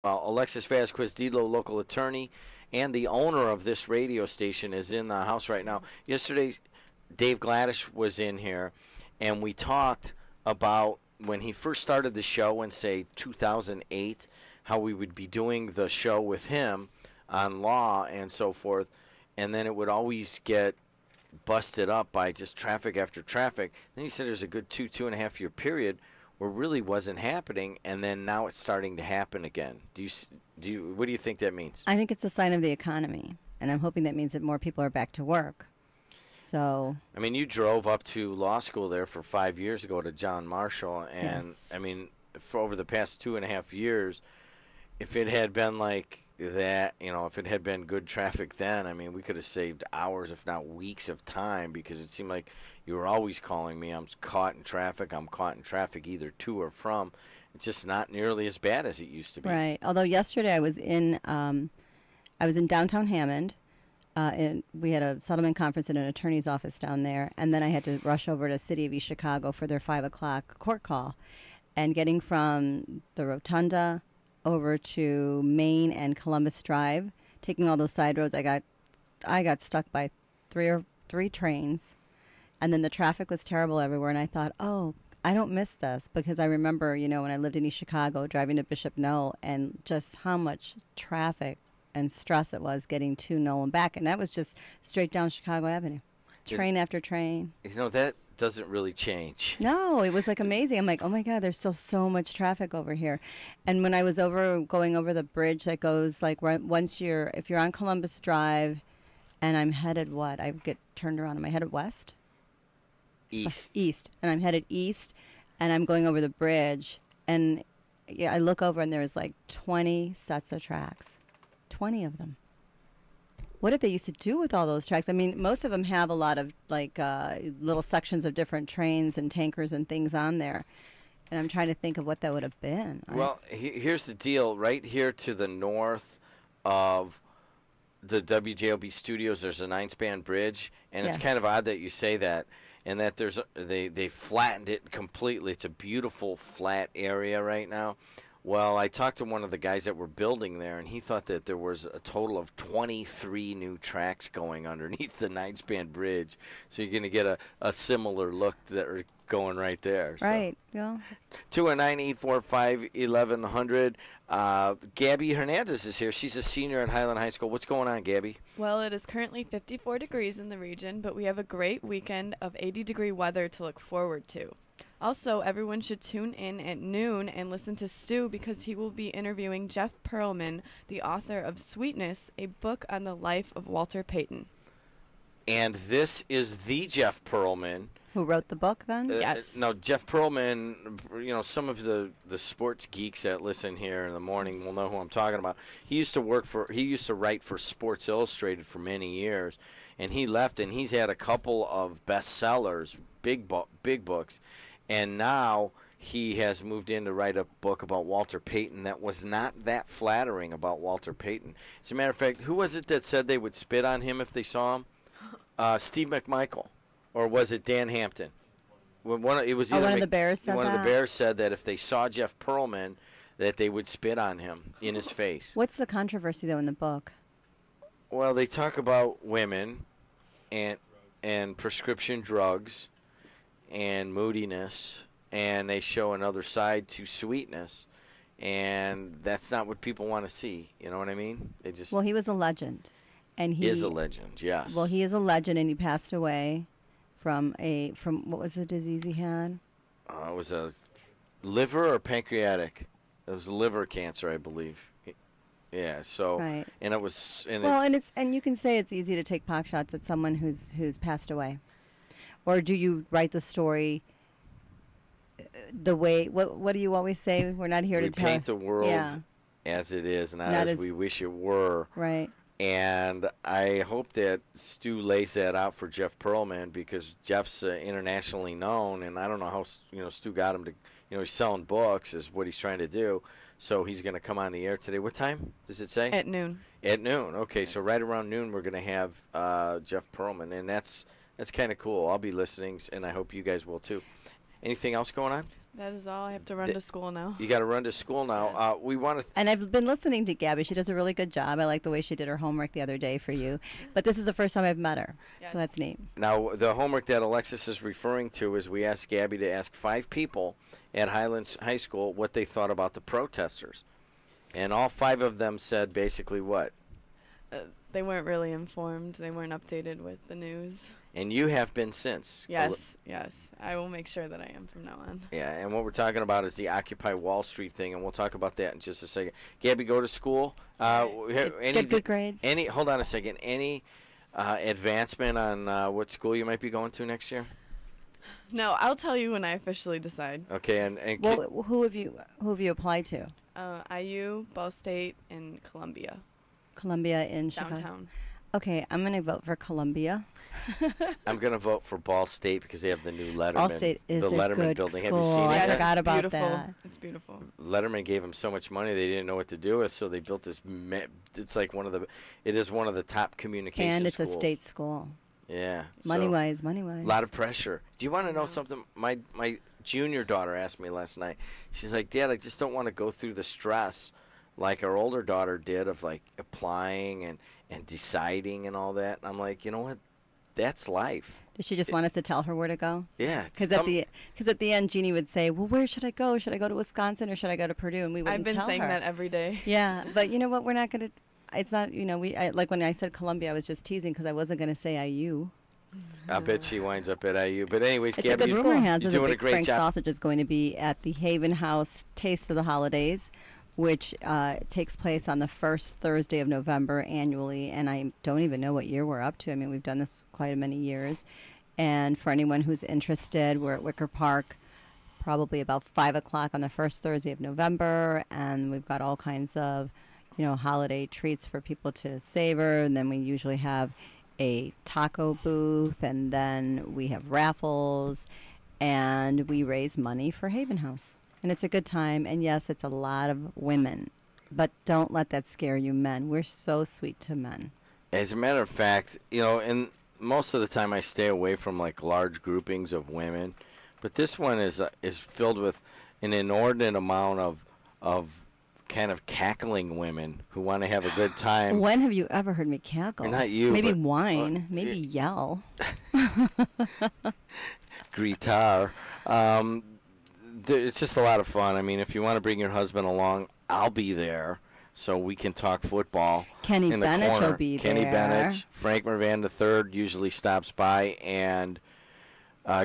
Alexis Vasquez-Dedelow, local attorney, and the owner of this radio station, is in the house right now. Yesterday, Dave Gladish was in here, and we talked about when he first started the show in, say, 2008, how we would be doing the show with him on law and so forth, and then it would always get busted up by just traffic after traffic. Then he said there's a good 2.5 year period where really wasn't happening, and then now it's starting to happen again. What do you think that means? I think it's a sign of the economy, and I'm hoping that means that more people are back to work. So, I mean, you drove up to law school there for 5 years ago to John Marshall, and yes. I mean, for over the past 2.5 years, if it had been like that, if it had been good traffic then, I mean, we could have saved hours, if not weeks of time, because it seemed like you were always calling me. I'm caught in traffic, either to or from. It's just not nearly as bad as it used to be. Right. Although yesterday I was in downtown Hammond, and we had a settlement conference at an attorney's office down there, and then I had to rush over to City of East Chicago for their 5 o'clock court call. And getting from the Rotunda over to Main and Columbus Drive, taking all those side roads, I got stuck by three trains, and then the traffic was terrible everywhere. And I thought, oh, I don't miss this, because I remember, when I lived in East Chicago, driving to Bishop Knoll, and just how much traffic and stress it was getting to Knoll and back, and that was just straight down Chicago Avenue, train after train. That doesn't really change. No, it was like amazing. I'm like, oh my God, there's still so much traffic over here. And when I was going over the bridge that goes like if you're on Columbus Drive, and I'm headed I get turned around. Am I headed west? East. And I'm headed east, and I'm going over the bridge, and I look over, and there's like 20 sets of tracks, 20 of them. What did they used to do with all those tracks? I mean, most of them have a lot of little sections of different trains and tankers and things on there. And I'm trying to think of what that would have been. Well, here's the deal. Right here to the north of the WJOB studios, there's a 9-span bridge. And yes. It's kind of odd that you say that. And that they flattened it completely. It's a beautiful flat area right now. Well, I talked to one of the guys that were building there, and he thought that there was a total of 23 new tracks going underneath the 9-span bridge. So you're going to get a similar look that are going right there. Right. Yeah. 219-845-1100. Gabby Hernandez is here. She's a senior at Highland High School. What's going on, Gabby? Well, it is currently 54 degrees in the region, but we have a great weekend of 80-degree weather to look forward to. Also, everyone should tune in at noon and listen to Stu, because he will be interviewing Jeff Pearlman, the author of Sweetness, a book on the life of Walter Payton. And this is the Jeff Pearlman. Who wrote the book then? Yes. No, Jeff Pearlman, some of the sports geeks that listen here in the morning will know who I'm talking about. He used to write for Sports Illustrated for many years, and he left, and he's had a couple of bestsellers, big books. And now he has moved in to write a book about Walter Payton that was not that flattering about Walter Payton. As a matter of fact, who was it that said they would spit on him if they saw him? Steve McMichael. Or was it Dan Hampton? One of the Bears said that? One of the Bears said that if they saw Jeff Pearlman, that they would spit on him in his face. What's the controversy, though, in the book? Well, they talk about women and prescription drugs and moodiness, and they show another side to sweetness, and that's not what people want to see. You know what I mean? Well, he was a legend, and he is a legend. Yes. Well, he is a legend, and he passed away from what was the disease he had? It was a liver or pancreatic. It was liver cancer, I believe. Yeah. So. Right. And it was. And you can say it's easy to take pot shots at someone who's passed away. Or do you write the story the way, what do you always say? We're not here to tell. We paint the world as it is, not as we wish it were. Right. And I hope that Stu lays that out for Jeff Pearlman, because Jeff's internationally known, and I don't know how Stu got him to, he's selling books is what he's trying to do. So he's going to come on the air today. What time does it say? At noon. At noon. Okay, so right around noon we're going to have Jeff Pearlman, and that's kind of cool. I'll be listening, and I hope you guys will too. Anything else going on? That is all. I have to run to school now. You got to run to school now. We want to. And I've been listening to Gabby. She does a really good job. I like the way she did her homework the other day for you. But this is the first time I've met her, Yes. so that's neat. Now, the homework that Alexis is referring to is we asked Gabby to ask 5 people at Highlands High School what they thought about the protesters. And all 5 of them said basically what? They weren't really informed. They weren't updated with the news. And you have been since. Yes, yes. I will make sure that I am from now on. Yeah, and what we're talking about is the Occupy Wall Street thing, and we'll talk about that in just a second. Gabby, go to school. Get good grades. Hold on a second. Any advancement on what school you might be going to next year? No, I'll tell you when I officially decide. Okay, and Well, who have you applied to? IU, Ball State, and Columbia. Columbia in Chicago. Downtown. Okay, I'm going to vote for Columbia. I'm going to vote for Ball State because they have the new Letterman. Ball State is the a Letterman good building. school. Have you seen I it? forgot it's about beautiful. that. It's beautiful. Letterman gave them so much money they didn't know what to do with, so they built this. It's like it is one of the top communication And it's schools. a state school. Yeah. Money-wise. A lot of pressure. Do you want to know something? My junior daughter asked me last night. She's like, Dad, I just don't want to go through the stress like our older daughter did of like applying and deciding and all that. And I'm like, you know what? That's life. Does she just want us to tell her where to go? Yeah. Because at the end, Jeannie would say, well, where should I go? Should I go to Wisconsin or should I go to Purdue? And we wouldn't tell her. I've been saying that every day. Yeah, but you know what? We're not going to. It's not, like when I said Columbia, I was just teasing because I wasn't going to say IU. I bet she winds up at IU. But anyways, It's Gabby, a good school. Rumor has you're it doing the a Big great Frank job. Sausage is going to be at the Haven House Taste of the Holidays, which takes place on the first Thursday of November annually. And I don't even know what year we're up to. I mean, we've done this quite many years. And for anyone who's interested, we're at Wicker Park probably about 5 o'clock on the first Thursday of November. And we've got all kinds of, holiday treats for people to savor. And then we usually have a taco booth, and then we have raffles, and we raise money for Haven House. And it's a good time, and yes, it's a lot of women, but don't let that scare you men. We're so sweet to men. As a matter of fact, and most of the time I stay away from like large groupings of women, but this one is filled with an inordinate amount of kind of cackling women who want to have a good time. When have you ever heard me cackle? Not you. Maybe but, whine. Maybe yell. Guitar. It's just a lot of fun. I mean, if you want to bring your husband along, I'll be there so we can talk football. Kenny in the Bennett corner. will be Kenny there. Bennett, Frank Mervan III usually stops by, and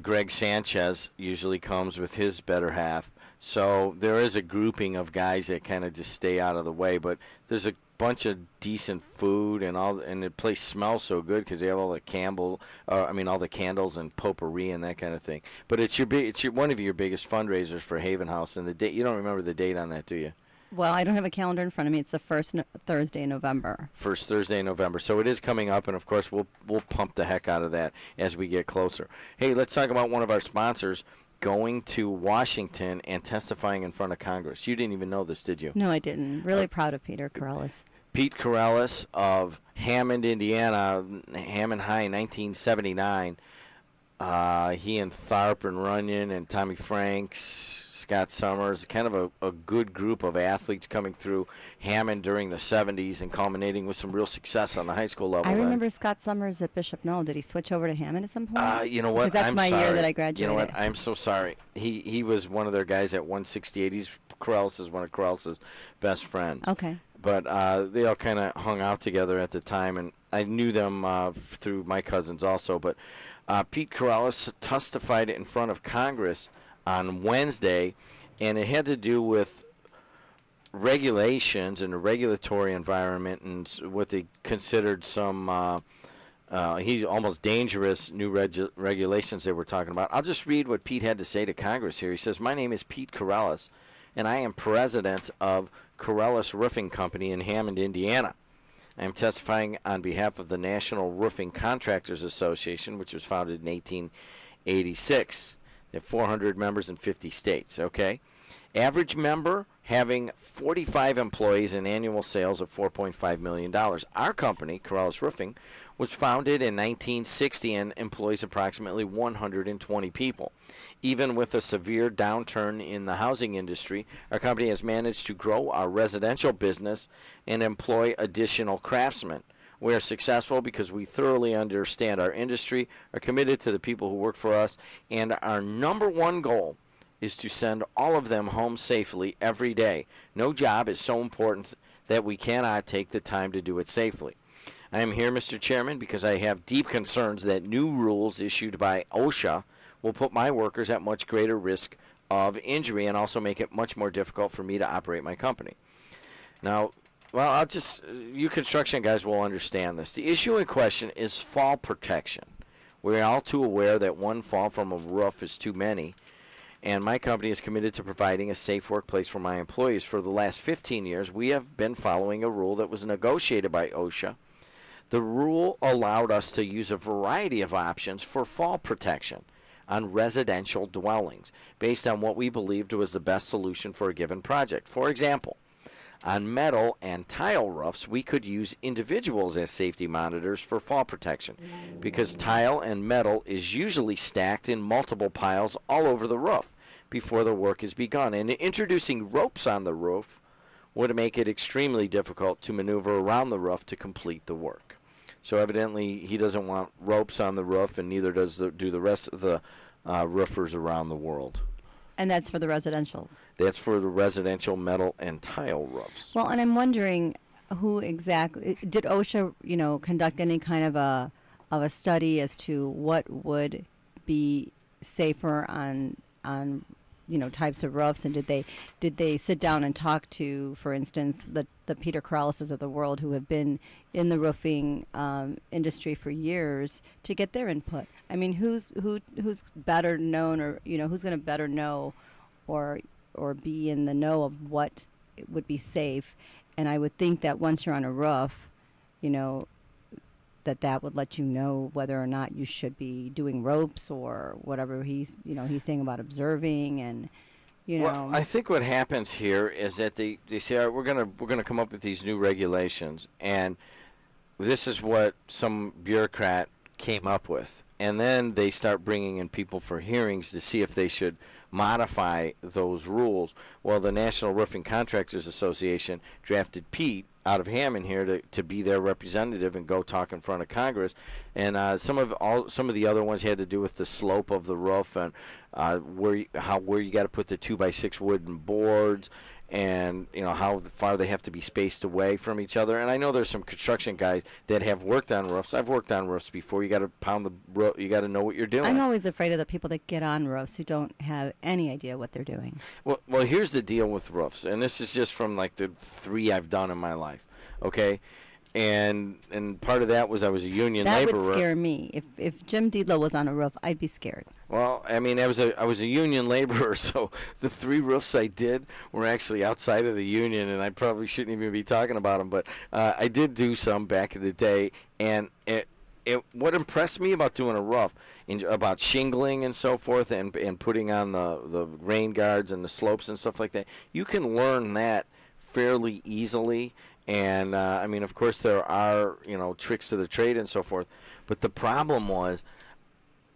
Greg Sanchez usually comes with his better half. So there is a grouping of guys that kind of just stay out of the way, but there's a bunch of decent food and the place smells so good because they have all the all the candles and potpourri and that kind of thing. But it's one of your biggest fundraisers for Haven House, and the date, you don't remember the date on that, do you? Well, I don't have a calendar in front of me. It's the first Thursday in November. First Thursday in November. So it is coming up, and of course we'll pump the heck out of that as we get closer. Hey, let's talk about one of our sponsors going to Washington and testifying in front of Congress. You didn't even know this, did you? No, I didn't. Really proud of Peter Corellis. Pete Corellis of Hammond, Indiana, Hammond High, 1979. He and Tharp and Runyon and Tommy Franks, Scott Summers, kind of a good group of athletes coming through Hammond during the 70s and culminating with some real success on the high school level. I remember Scott Summers at Bishop Knoll. Did he switch over to Hammond at some point? You know what? Because that's I'm my sorry. year that I graduated. You know what? I'm so sorry. He was one of their guys at 168. Corellis is one of Corellis' best friends. Okay. But they all kind of hung out together at the time, and I knew them through my cousins also. But Pete Corellis testified in front of Congress on Wednesday, and it had to do with regulations and the regulatory environment and what they considered some almost dangerous new regulations they were talking about. I'll just read what Pete had to say to Congress here. He says, "My name is Pete Corellis, and I am president of Corellis Roofing Company in Hammond, Indiana. I am testifying on behalf of the National Roofing Contractors Association, which was founded in 1886. They have 400 members in 50 states, okay? Average member having 45 employees and annual sales of $4.5 million. Our company, Corrales Roofing, was founded in 1960 and employs approximately 120 people. Even with a severe downturn in the housing industry, our company has managed to grow our residential business and employ additional craftsmen. We are successful because we thoroughly understand our industry, are committed to the people who work for us, and our number one goal is to send all of them home safely every day. No job is so important that we cannot take the time to do it safely. I am here, Mr. Chairman, because I have deep concerns that new rules issued by OSHA will put my workers at much greater risk of injury and also make it much more difficult for me to operate my company. Now, well, you construction guys will understand this. The issue in question is fall protection. We're all too aware that one fall from a roof is too many, and my company is committed to providing a safe workplace for my employees. For the last 15 years, we have been following a rule that was negotiated by OSHA. The rule allowed us to use a variety of options for fall protection on residential dwellings based on what we believed was the best solution for a given project. For example, on metal and tile roofs, we could use individuals as safety monitors for fall protection because tile and metal is usually stacked in multiple piles all over the roof before the work is begun. And introducing ropes on the roof would make it extremely difficult to maneuver around the roof to complete the work. So evidently he doesn't want ropes on the roof, and neither do the rest of the roofers around the world. And that's for the residentials. That's for the residential metal and tile roofs. Well, and I'm wondering who exactly did OSHA, conduct any kind of a study as to what would be safer on types of roofs, and did they sit down and talk to, for instance, the Peter Corraleses of the world who have been in the roofing industry for years to get their input? I mean, who's better known, or who's going to better know or be in the know of what would be safe? And I would think that once you're on a roof, that would let you know whether or not you should be doing ropes or whatever he's saying about observing and Well, I think what happens here is that they say, all right, we're gonna come up with these new regulations, and this is what some bureaucrat came up with, and then they start bringing in people for hearings to see if they should modify those rules. Well, the National Roofing Contractors Association drafted Pete out of Hammond here to be their representative and go talk in front of Congress, and some of the other ones had to do with the slope of the roof and where you got to put the 2x6 wooden boards, and how far they have to be spaced away from each other. And I know there's some construction guys that have worked on roofs. I've worked on roofs before. You got to pound the roof. You got to know what you're doing. I'm always afraid of the people that get on roofs who don't have any idea what they're doing. Well, here's the deal with roofs, and this is just from like the 3 I've done in my life. Okay. And part of that was I was a union laborer. That would scare me. If Jim Dedelow was on a roof, I'd be scared. Well, I mean, I was a union laborer, so the 3 roofs I did were actually outside of the union, and I probably shouldn't even be talking about them. But I did do some back in the day, and what impressed me about doing a roof, about shingling and so forth, and putting on the rain guards and the slopes and stuff like that, you can learn that fairly easily. And I mean, of course, there are tricks to the trade and so forth, but the problem was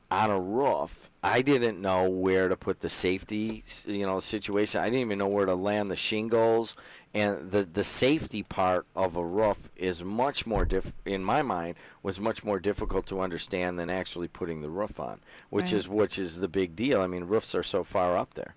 on a roof, I didn't know where to put the safety situation. I didn't even know where to land the shingles, and the safety part of a roof is much more in my mind was much more difficult to understand than actually putting the roof on, which is the big deal. I mean, roofs are so far up there.